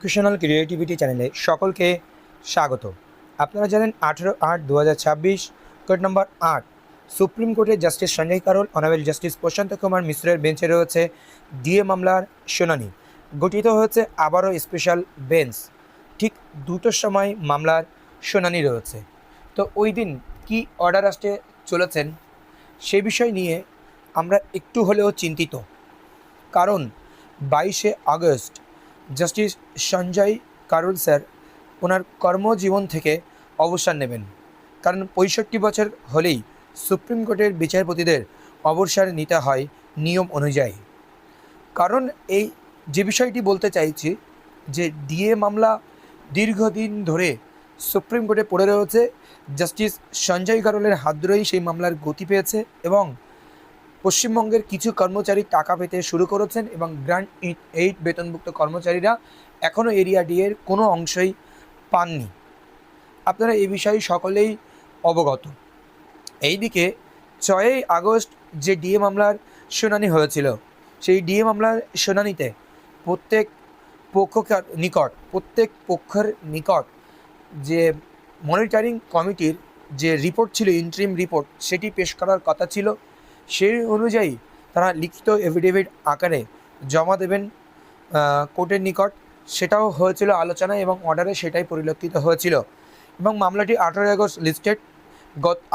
Educational creativity চ্যানেলে সকলকে স্বাগত। আপনারা জানেন 18/8/2026 কোড নম্বর 8 সুপ্রিম কোর্টের justice Sanjay Karol honourable justice Prashant Kumar মিশ্রের বেঞ্চে রয়েছে ডিএ মামলার শুনানি। গঠিত হয়েছে আবারও স্পেশাল বেঞ্চ। ঠিক 2টোর সময় মামলার শুনানি রয়েছে। তো ওই দিন কী অর্ডার আসতে চলেছেন সে বিষয় নিয়ে আমরা একটু হলেও চিন্তিত, কারণ 22শে August justice Sanjay Karol sir ওনার কর্মজীবন থেকে অবসর নেবেন। কারণ 65 বছর হলেই সুপ্রিম কোর্টের বিচারপতিদের অবসর নিতে হয় নিয়ম অনুযায়ী। কারণ এই যে বিষয়টি বলতে চাইছি যে ডিএ মামলা দীর্ঘদিন ধরে সুপ্রিম কোর্টে পড়ে রয়েছে। জাস্টিস সঞ্জয় কারোলের হাত ধরেই সেই মামলার গতি পেয়েছে এবং পশ্চিমবঙ্গের কিছু কর্মচারী টাকা পেতে শুরু করেছেন এবং গ্র্যান্ড 8 বেতনভুক্ত কর্মচারীরা এখনও এরিয়া ডি এর কোনো অংশই পাননি। আপনারা এই বিষয়ে সকলেই অবগত। এইদিকে 6ই আগস্ট যে ডিএ মামলার শুনানি হয়েছিল, সেই ডিএ মামলার শুনানিতে প্রত্যেক পক্ষের নিকট যে মনিটরিং কমিটির যে রিপোর্ট ছিল, ইন্টারিম রিপোর্ট, সেটি পেশ করার কথা ছিল। সেই অনুযায়ী তারা লিখিত এফিডেভিট আকারে জমা দেবেন কোর্টের নিকট। সেটাও হয়েছিল আলোচনা এবং অর্ডারে সেটাই পরিলক্ষিত হয়েছিল এবং মামলাটি 18 আগস্ট লিস্টেড।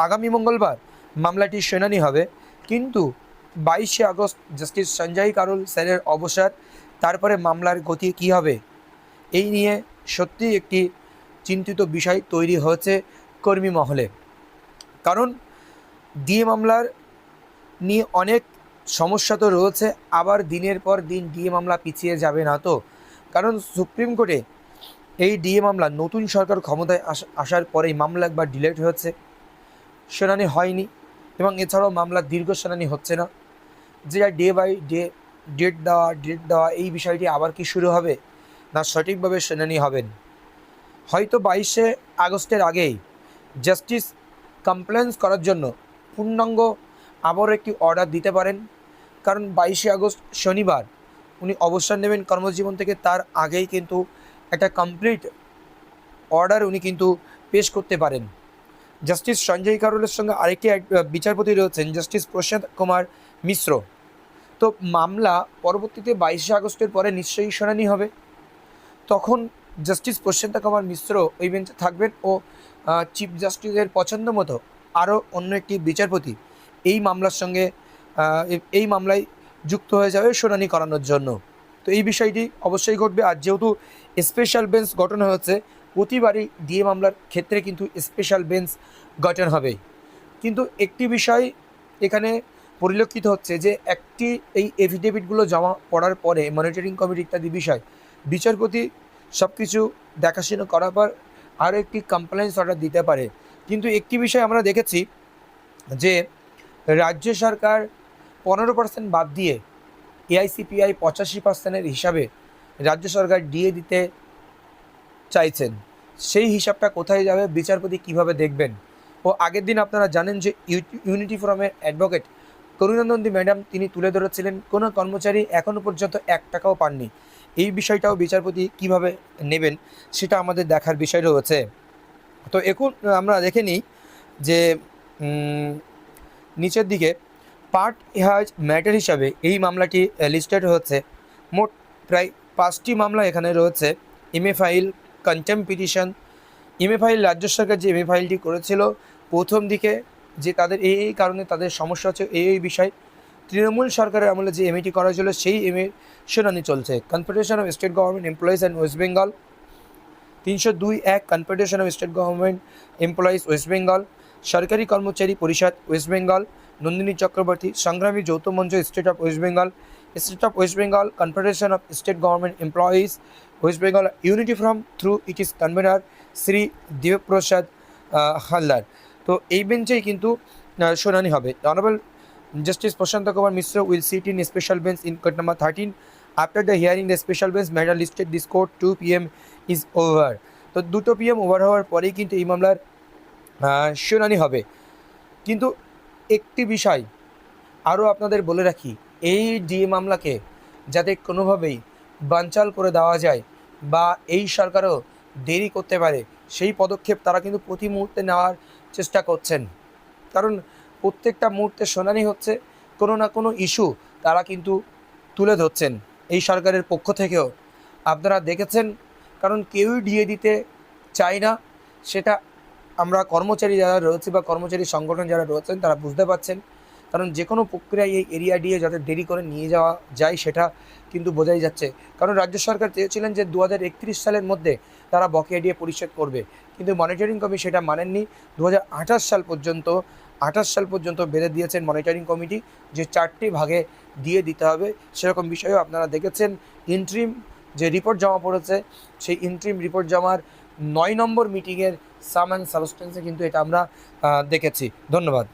আগামী মঙ্গলবার মামলাটির শুনানি হবে, কিন্তু 22শে আগস্ট জাস্টিস সঞ্জয় কারোল স্যারের অবসর, তারপরে মামলার গতি কী হবে এই নিয়ে সত্যিই একটি চিন্তিত বিষয় তৈরি হয়েছে কর্মী মহলে। কারণ ডিএ মামলার নিয়ে অনেক সমস্যা তো রয়েছে, আবার দিনের পর দিন ডিএ মামলা পিছিয়ে যাবে না তো। কারণ সুপ্রিম কোর্টে এই ডিএ মামলা নতুন সরকার ক্ষমতায় আসার পরেই মামলা একবার ডিলেট হয়েছে, শুনানি হয়নি এবং এছাড়াও মামলার দীর্ঘ শুনানি হচ্ছে না। যে ডে বাই ডে ডেট দেওয়া এই বিষয়টি আবার কি শুরু হবে, না সঠিকভাবে শুনানি হবেন। হয়তো 22শে আগস্টের আগেই জাস্টিস কমপ্লেন্স করার জন্য পূর্ণাঙ্গ আবারও একটি অর্ডার দিতে পারেন। কারণ 22শে আগস্ট শনিবার উনি অবসর নেবেন কর্মজীবন থেকে, তার আগেই কিন্তু একটা কমপ্লিট অর্ডার উনি কিন্তু পেশ করতে পারেন। জাস্টিস সঞ্জয় কারোলের সঙ্গে আরেকটি বিচারপতি রয়েছেন জাস্টিস প্রশান্ত কুমার মিশ্র। তো মামলা পরবর্তীতে 22শে আগস্টের পরে নিশ্চয়ই শুনানি হবে, তখন জাস্টিস প্রশান্ত কুমার মিশ্র ওই বেঞ্চে থাকবেন ও চিফ জাস্টিসের পছন্দ মতো আরও অন্য একটি বিচারপতি এই মামলায় যুক্ত হয়ে যাবে শুনানি করানোর জন্য। তো এই বিষয়টি অবশ্যই ঘটবে। আর যেহেতু স্পেশাল বেঞ্চ গঠন হয়েছে, প্রতিবারই ডিএ মামলার ক্ষেত্রে কিন্তু স্পেশাল বেঞ্চ গঠন হবে। কিন্তু একটি বিষয় এখানে পরিলক্ষিত হচ্ছে যে এই এফিডেভিটগুলো জমা পড়ার পরে মনিটরিং কমিটি ইত্যাদি বিষয় বিচারপতি সব কিছু দেখাশোনা করার পর আরও একটি কমপ্লেন্স অর্ডার দিতে পারে। কিন্তু একটি বিষয় আমরা দেখেছি যে রাজ্য সরকার 15% বাদ দিয়ে এআইসিপিআই 85%-এর হিসাবে রাজ্য সরকার ডিএ দিতে চাইছেন। সেই হিসাবটা কোথায় যাবে, বিচারপতি কিভাবে দেখবেন? ও আগের দিন আপনারা জানেন যে ইউনিটি ফোরামের অ্যাডভোকেট করুণা নন্দী ম্যাডাম তিনি তুলে ধরেছিলেন কোনো কর্মচারী এখনও পর্যন্ত 1 টাকাও পাননি। এই বিষয়টাও বিচারপতি কিভাবে নেবেন সেটা আমাদের দেখার বিষয় রয়েছে। তো এখন আমরা দেখে নিই যে নিচের দিকে পার্ট হ্যাজ ম্যাটার হিসাবে এই মামলাটি লিস্টেড হচ্ছে। মোট প্রায় 5টি মামলা এখানে রয়েছে। MA file, contempt petition. MA file রাজ্য সরকার যে এমএ ফাইলটি করেছিল প্রথম দিকে যে তাদের এই কারণে তাদের সমস্যা হচ্ছে এই বিষয়, তৃণমূল সরকারের আমলে যে এমএটি করা ছিল সেই এমএর শুনানি চলছে। Confederation of state government employees and West Bengal 302(1) confederation of state government employees West Bengal, সরকারি কর্মচারী পরিষদ ওয়েস্ট বেঙ্গল, নন্দিনী চক্রবর্তী, সংগ্রামী যৌথ মঞ্চ state of West Bengal, confederation of state government employees West Bengal, unity from through it is convener Shri Debprasad Haldar. তো এই বেঞ্চেই কিন্তু শুনানি হবে। Honourable justice Prashant Kumar Mishra will sit in special bench in court number 13 after the hearing the special bench matter listed this court 2 PM is over. তো 2 PM over হওয়ার পরেই কিন্তু এই মামলার শুনানি হবে। কিন্তু একটি বিষয় আরও আপনাদের বলে রাখি, এই ডিএ মামলাকে যাতে কোনোভাবেই বানচাল করে দেওয়া যায় বা এই সরকারও দেরি করতে পারে, সেই পদক্ষেপ তারা কিন্তু প্রতি মুহূর্তে নেওয়ার চেষ্টা করছেন। কারণ প্রত্যেকটা মুহূর্তে শুনানি হচ্ছে, কোনো না কোনো ইস্যু তারা কিন্তু তুলে ধরছেন এই সরকারের পক্ষ থেকেও। আপনারা দেখেছেন, কারণ কেউই ডিএ দিতে চায় না, সেটা আমরা কর্মচারী যারা রয়েছে বা কর্মচারী সংগঠন যারা রয়েছেন তারা বুঝতে পারছেন। কারণ যে কোনো প্রক্রিয়ায় এই এরিয়া ডিএ যাতে দেরি করে নিয়ে যাওয়া যায় সেটা কিন্তু বোঝাই যাচ্ছে। কারণ রাজ্য সরকার চেয়েছিলেন যে 2031 সালের মধ্যে তারা বকেয়া ডিএ পরিশোধ করবে, কিন্তু মনিটরিং কমিটি সেটা মানেননি। 2028 সাল পর্যন্ত বেঁধে দিয়েছেন মনিটরিং কমিটি, যে 4টি ভাগে দিয়ে দিতে হবে। সেরকম বিষয়েও আপনারা দেখেছেন ইন্ট্রিম যে রিপোর্ট জমা পড়েছে, সেই ইন্ট্রিম রিপোর্ট জমার 9 নম্বর মিটিংয়ের সাম অ্যান্ড সাবস্টেন্সে কিন্তু এটা আমরা দেখেছি। ধন্যবাদ।